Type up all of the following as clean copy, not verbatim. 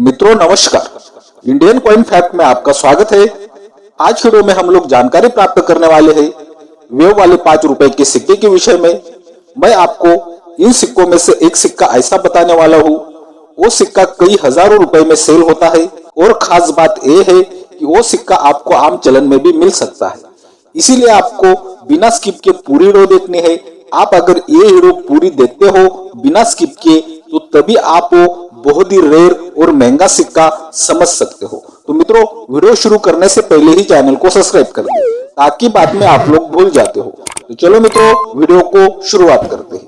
मित्रों नमस्कार, Indian coin fact में आपका स्वागत है। आज वीडियो में हम लोग जानकारी प्राप्त करने वाले हैं वेव वाले 5 रुपए के सिक्के के विषय में। मैं आपको इन सिक्कों में से एक सिक्का ऐसा बताने वाला हूँ, वो सिक्का कई हजारों रुपए में सेल होता है और खास बात यह है कि वो सिक्का आपको आम चलन में भी मिल सकता है। इसीलिए आपको बिना स्किप के पूरी वीडियो देखनी है। आप अगर ये वीडियो पूरी देखते हो बिना स्किप के तो तभी आप वो बहुत ही रेयर और महंगा सिक्का समझ सकते हो। तो मित्रों, वीडियो शुरू करने से पहले ही चैनल को सब्सक्राइब कर दें ताकि बाद में आप लोग भूल जाते हो। तो चलो मित्रों, वीडियो को शुरुआत करते हैं।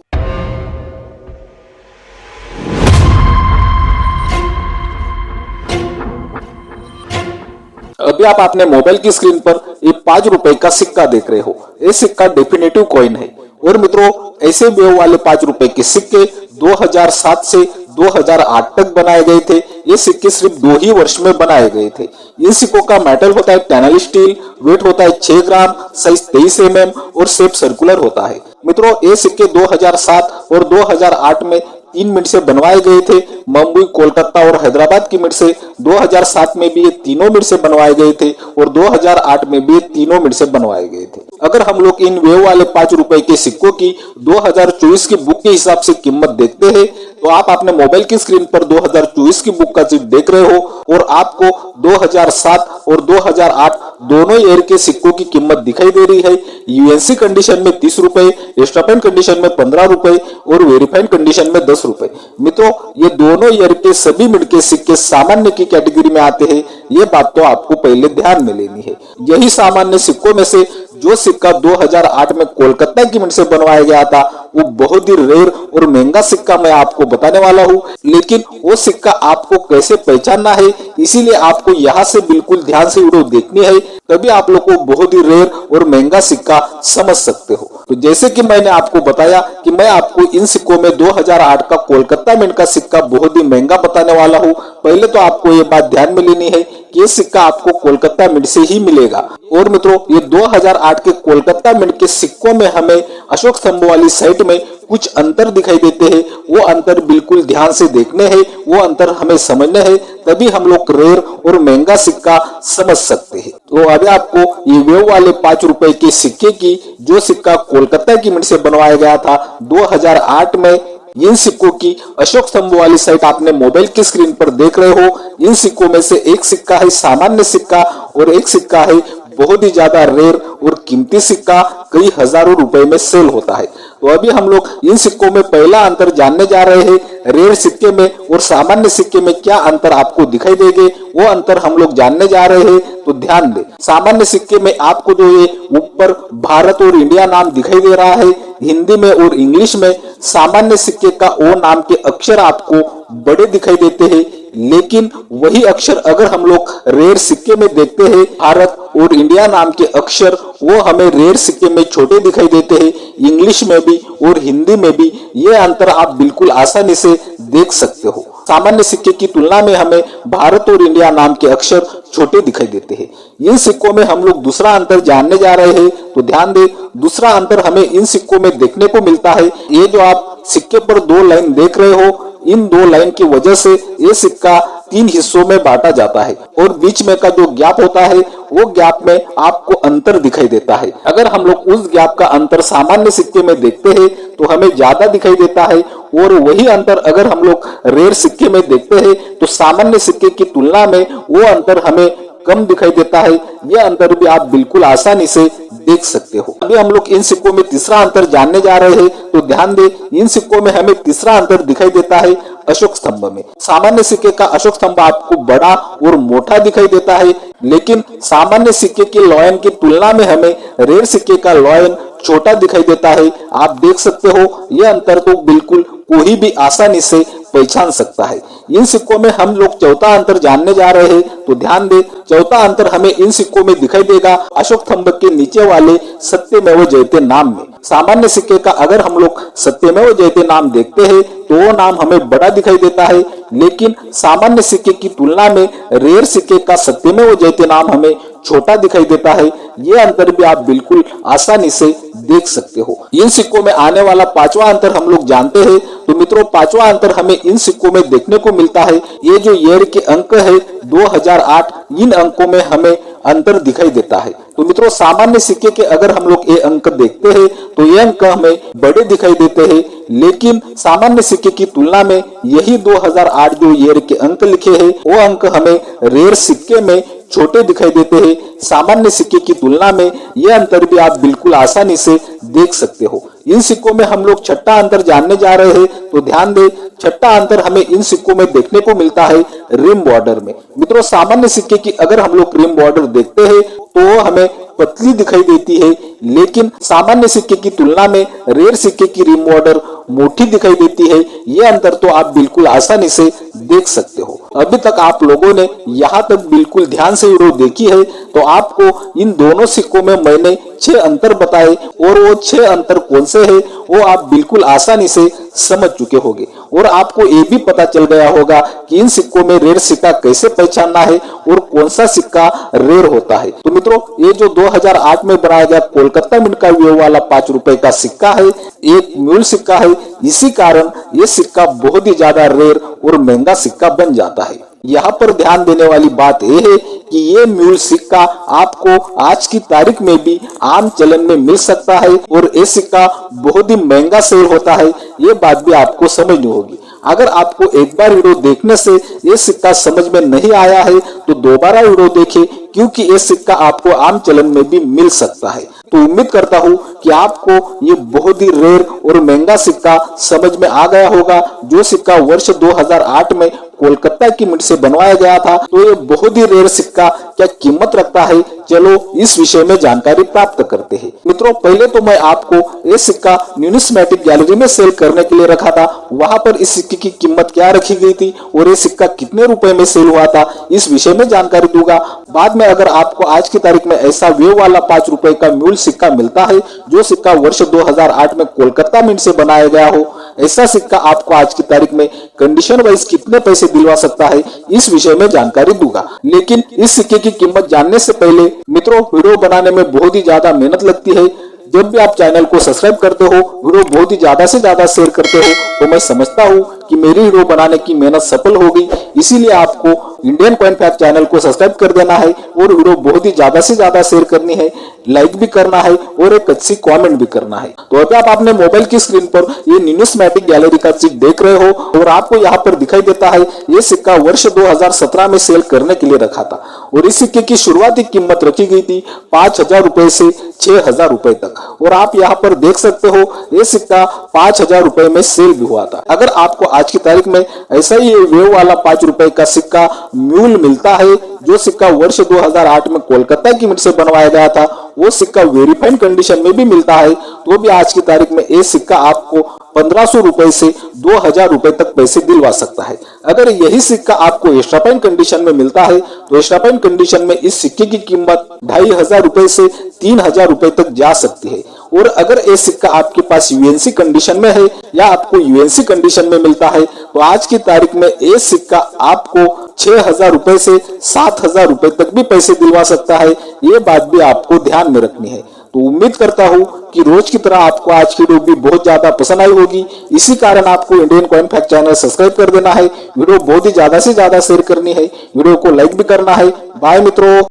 अभी आप अपने मोबाइल की स्क्रीन पर ये 5 रुपए का सिक्का देख रहे हो। ये सिक्का डेफिनेटिव कॉइन है। और मित्रों, ऐसे वेव वाले 5 रुपए के सिक्के 2007 से 2008 तक बनाए गए थे। ये सिक्के सिर्फ 2 ही वर्ष में बनाए गए थे। इन सिक्कों का मेटल होता है टैनल स्टील, वेट होता है 6 ग्राम, साइज 23 mm और शेप सर्कुलर होता है। मित्रों, ये सिक्के 2007 और 2008 में 3 मिनट से बनवाए गए थे। मुंबई, कोलकाता और हैदराबाद की मिनट से 2007 में भी ये तीनों मिनट से बनवाए गए थे और 2008 में भी ये तीनों मिनट से बनवाए गए थे। अगर हम लोग इन वेव वाले 5 रुपए के सिक्कों की 2024 की बुक के हिसाब से कीमत देखते हैं तो आप अपने मोबाइल की स्क्रीन पर 2024 की बुक का चिट देख रहे हो और आपको 2007 और 2008 दोनों ईयर के सिक्कों की कीमत दिखाई दे रही है। यूएनसी कंडीशन में 30 रुपए, स्टैंडर्ड कंडीशन में 15 रुपए और वेरीफाइड कंडीशन में 10 रुपए। मित्रों, ये दोनों ईयर के सभी मिनट के सिक्के सामान्य की कैटेगरी में आते हैं। ये बात तो आपको पहले ध्यान में लेनी है। यही सामान्य सिक्कों में से जो सिक्का 2008 में कोलकाता की मिनट से बनवाया गया था वो बहुत ही रेयर और महंगा सिक्का मैं आपको बताने वाला हूँ। लेकिन वो सिक्का आपको कैसे पहचानना है, इसीलिए आपको यहाँ से बिल्कुल ध्यान से वीडियो देखनी है, तभी आप लोग को बहुत ही रेयर और महंगा सिक्का समझ सकते हो। तो जैसे कि मैंने आपको बताया कि मैं आपको इन सिक्कों में 2008 का कोलकाता मिंट का सिक्का बहुत ही महंगा बताने वाला हूँ। पहले तो आपको ये बात ध्यान में लेनी है कि ये सिक्का आपको कोलकाता मिंट से ही मिलेगा। और मित्रों, ये 2008 के कोलकाता मिंट के सिक्कों में हमें अशोक स्तंभ वाली साइड में कुछ अंतर दिखाई देते हैं। वो अंतर बिल्कुल ध्यान से देखने हैं, वो अंतर हमें समझने हैं, तभी हम लोग रेयर और महंगा सिक्का समझ सकते हैं। तो अभी आपको ये वेव वाले 5 रुपए के सिक्के की जो सिक्का कोलकाता की मिंट से बनवाया गया था 2008 में, इन सिक्कों की अशोक स्तंभ वाली साइट आपने मोबाइल की स्क्रीन पर देख रहे हो। इन सिक्कों में से एक सिक्का है सामान्य सिक्का और एक सिक्का है बहुत ही ज्यादा रेयर और कीमती सिक्का, कई हजारों रुपए में सेल होता है। तो अभी हम लोग इन सिक्कों में पहला अंतर जानने जा रहे हैं। रेयर सिक्के में और सामान्य सिक्के में क्या अंतर आपको दिखाई देंगे, वो अंतर हम लोग जानने जा रहे हैं। तो ध्यान दें, सामान्य सिक्के में आपको जो ये ऊपर भारत और इंडिया नाम दिखाई दे रहा है हिंदी में और इंग्लिश में, सामान्य सिक्के का ओ नाम के अक्षर आपको बड़े दिखाई देते हैं। लेकिन वही अक्षर अगर हम लोग रेयर सिक्के में देखते हैं, भारत और इंडिया नाम के अक्षर वो हमें रेयर सिक्के में छोटे दिखाई देते हैं। इंग्लिश में भी और हिंदी में भी ये अंतर आप बिल्कुल आसानी से देख सकते हो। सामान्य सिक्के की तुलना में हमें भारत और इंडिया नाम के अक्षर छोटे दिखाई देते हैं। इन सिक्कों में हम लोग दूसरा अंतर जानने जा रहे हैं। तो ध्यान दें, दूसरा अंतर हमें इन सिक्कों में देखने को मिलता है। ये जो आप सिक्के पर 2 लाइन देख रहे हो, इन 2 लाइन की वजह से ये सिक्का 3 हिस्सों में बांटा जाता है और बीच में का जो गैप होता है वो गैप में आपको अंतर दिखाई देता है। अगर हम लोग उस गैप का अंतर सामान्य सिक्के में देखते हैं तो हमें ज्यादा दिखाई देता है और वही अंतर अगर हम लोग रेयर सिक्के में देखते हैं तो सामान्य सिक्के की तुलना में वो अंतर हमें कम दिखाई देता है। यह अंतर भी आप बिल्कुल आसानी से देख सकते हो। अभी हम लोग इन सिक्कों में तीसरा अंतर जानने जा रहे हैं। तो ध्यान दें, इन सिक्कों में हमें तीसरा अंतर दिखाई देता है अशोक स्तंभ में। सामान्य सिक्के का अशोक स्तंभ आपको बड़ा और मोटा दिखाई देता है, लेकिन सामान्य सिक्के की लॉयन की तुलना में हमें रेयर सिक्के का लॉयन छोटा दिखाई देता है। आप देख सकते हो, यह अंतर तो बिल्कुल कोई भी आसानी से पहचान सकता है। इन सिक्कों में हम लोग चौथा अंतर जानने जा रहे हैं। तो ध्यान दें, चौथा अंतर हमें इन सिक्कों में दिखाई देगा अशोक स्तंभ के नीचे वाले सत्यमेव जयते नाम में। सामान्य सिक्के का अगर हम लोग सत्यमेव जयते नाम देखते हैं तो वो नाम हमें बड़ा दिखाई देता है, लेकिन सामान्य सिक्के की तुलना में रेयर सिक्के का सत्यमेव जयते नाम हमें छोटा दिखाई देता है, ये अंतर भी आप बिल्कुल आसानी से देख सकते हो। इन सिक्कों में आने वाला पांचवा अंतर हम लोग जानते हैं। तो मित्रों, पांचवा अंतर हमें इन सिक्कों में देखने को मिलता है। ये जो ईयर के अंक है 2008, इन अंकों में हमें अंतर दिखाई देता है। तो मित्रों, सामान्य सिक्के के अगर हम लोग ये अंक देखते हैं तो ये अंक हमें बड़े दिखाई देते हैं, लेकिन सामान्य सिक्के की तुलना में यही 2008 जो ईयर के अंक लिखे हैं वो अंक हमें रेयर सिक्के में छोटे दिखाई देते हैं। सामान्य सिक्के की तुलना में यह अंतर भी आप बिल्कुल आसानी से देख सकते हो। इन सिक्कों में हम लोग छठा अंतर जानने जा रहे हैं, तो ध्यान दें, छठा अंतर हमें इन सिक्कों में देखने को मिलता है रिम बॉर्डर में। मित्रों, सामान्य सिक्के की अगर हम लोग रिम बॉर्डर देखते हैं तो वो हमें पतली दिखाई देती है, लेकिन सामान्य सिक्के की तुलना में रेयर सिक्के की रिम बॉर्डर मोटी दिखाई देती है। ये अंतर तो आप बिल्कुल आसानी से देख सकते हो। अभी तक आप लोगों ने यहाँ तक बिल्कुल ध्यान से वीडियो देखी है, तो आपको इन दोनों सिक्कों में मैंने 6 अंतर बताए और वो 6 अंतर कौन से हैं वो आप बिल्कुल आसानी से समझ चुके होंगे। और आपको ये भी पता चल गया होगा कि इन सिक्कों में रेयर सिक्का कैसे पहचानना है और कौन सा सिक्का रेयर होता है। तो मित्रों, ये जो 2008 में बनाया गया कोलकाता मिंट का व्यू वाला 5 रुपए का सिक्का है, एक म्यूल सिक्का है। इसी कारण ये सिक्का बहुत ही ज्यादा रेयर और महंगा सिक्का बन जाता है। यहाँ पर ध्यान देने वाली बात यह है कि ये म्यूल सिक्का आपको आज की तारीख में भी आम चलन में मिल सकता है और ये सिक्का बहुत ही महंगा सेल होता है। ये बात भी आपको समझनी होगी। अगर आपको एक बार वीडियो देखने से ये सिक्का समझ में नहीं आया है तो दोबारा वीडियो देखें, क्योंकि ये सिक्का आपको आम चलन में भी मिल सकता है। तो उम्मीद करता हूँ कि आपको ये बहुत ही रेयर और महंगा सिक्का समझ में आ गया होगा, जो सिक्का वर्ष 2008 में कोलकाता की मिंट से बनवाया गया था। तो ये बहुत ही रेयर सिक्का क्या कीमत रखता है, चलो इस विषय में जानकारी प्राप्त करते हैं। मित्रों, पहले तो मैं आपको ये सिक्का न्यूमिस्मेटिक गैलरी में सेल करने के लिए रखा था। वहां पर इस सिक्के की कीमत क्या रखी गई थी और ये सिक्का कितने रुपए में सेल हुआ था, इस विषय में जानकारी दूंगा। बाद में अगर आपको आज की तारीख में ऐसा वेव वाला 5 रुपए का म्यूल सिक्का मिलता है, जो सिक्का वर्ष 2008 में कोलकाता मिंट से बनाया गया हो, ऐसा सिक्का आपको आज की तारीख में कंडीशन वाइज कितने पैसे दिलवा सकता है, इस विषय में जानकारी दूंगा। लेकिन इस सिक्के की कीमत जानने से पहले मित्रों, वीडियो बनाने में बहुत ही ज्यादा मेहनत लगती है। जब भी आप चैनल को सब्सक्राइब करते हो, वीडियो बहुत ही ज्यादा से ज्यादा शेयर करते हो, तो मैं समझता हूँ कि मेरी वीडियो बनाने की मेहनत सफल होगी। इसीलिए आपको इंडियन कॉइन फैक्ट चैनल को सब्सक्राइब कर देना है और वीडियो बहुत ही ज्यादा से ज्यादा शेयर करनी है, लाइक भी करना है और एक अच्छी कमेंट भी करना है। तो अभी आप अपने मोबाइल की स्क्रीन पर ये न्यूमिस्मेटिक गैलरी का चिट देख रहे हो और आपको यहाँ पर दिखाई देता है ये सिक्का वर्ष 2017 में सेल करने के लिए रखा था और इस सिक्के की शुरुआती कीमत रखी गई थी 5,000 रुपए से 6,000 रुपए तक। और आप यहाँ पर देख सकते हो ये सिक्का 5,000 रुपए में सेल भी हुआ था। अगर आपको आज की तारीख में ऐसा ही वेव वाला 5 रुपए का सिक्का म्यूल मिलता है, जो सिक्का वर्ष 2008 में कोलकाता की मिंट से बनवाया गया था, वो सिक्का वेरीफाइड कंडीशन में भी मिलता है, तो भी आज की तारीख में ये सिक्का आपको 1500 रुपए से 2000 रुपए तक पैसे दिलवा सकता है। अगर यही सिक्का आपको एक्स्ट्रा फाइन कंडीशन में मिलता है तो एक्स्ट्रा फाइन कंडीशन में इस सिक्के की कीमत 2500 रुपए से 3000 रुपए तक जा सकती है। और अगर ये सिक्का आपके पास यूएनसी कंडीशन में है या आपको यूएनसी कंडीशन में मिलता है, तो आज की तारीख में ये सिक्का आपको 6,000 रुपए से 7,000 रुपए तक भी पैसे दिलवा सकता है। ये बात भी आपको ध्यान में रखनी है। तो उम्मीद करता हूँ कि रोज की तरह आपको आज की वीडियो भी बहुत ज्यादा पसंद आई होगी। इसी कारण आपको Indian coin fact channel subscribe कर देना है, वीडियो बहुत ही ज्यादा से ज्यादा शेयर करनी है, वीडियो को लाइक भी करना है। बाय मित्रों।